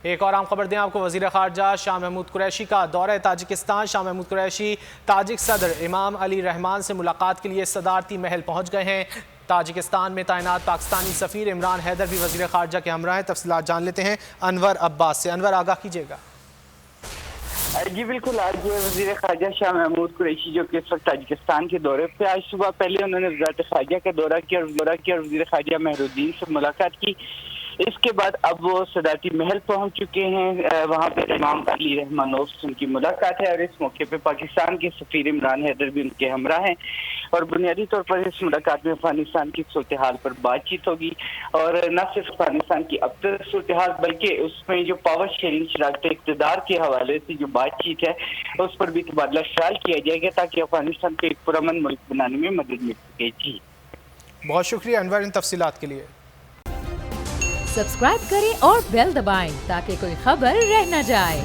ایک اور عام خبر دیں آپ کو، وزیر خارجہ شاہ محمود قریشی کا دورہ تاجکستان۔ شاہ محمود قریشی تاجک صدر امام علی رحمان سے ملاقات کے لیے صدارتی محل پہنچ گئے ہیں۔ تاجکستان میں تعینات پاکستانی سفیر عمران حیدر بھی وزیر خارجہ کے ہمراہ ہیں۔ تفصیلات جان لیتے ہیں انور عباس سے۔ انور، آگاہ کیجیے گا۔ جی بالکل، آج وزیر خارجہ شاہ محمود قریشی جو کہ اس وقت تاجکستان کے دورے پہ، آج صبح پہلے انہوں نے وزارت خارجہ کا دورہ کیا اور وزیر خارجہ مہر الدین سے ملاقات کی۔ اس کے بعد اب وہ صدارتی محل پہنچ چکے ہیں، وہاں پہ امام علی رحمانوف سے ان کی ملاقات ہے اور اس موقع پہ پاکستان کے سفیر عمران حیدر بھی ان کے ہمراہ ہیں اور بنیادی طور پر اس ملاقات میں افغانستان کی صورتحال پر بات چیت ہوگی اور نہ صرف افغانستان کی اب تک صورتحال بلکہ اس میں جو پاور شیئرنگ شراکت اقتدار کے حوالے سے جو بات چیت ہے اس پر بھی تبادلہ خیال کیا جائے گا تاکہ افغانستان کو ایک پرامن ملک بنانے میں مدد مل سکے۔ جی بہت شکریہ انور ان تفصیلات کے لیے۔ سبسکرائب کریں اور بیل دبائیں تاکہ کوئی خبر رہ نہ جائے۔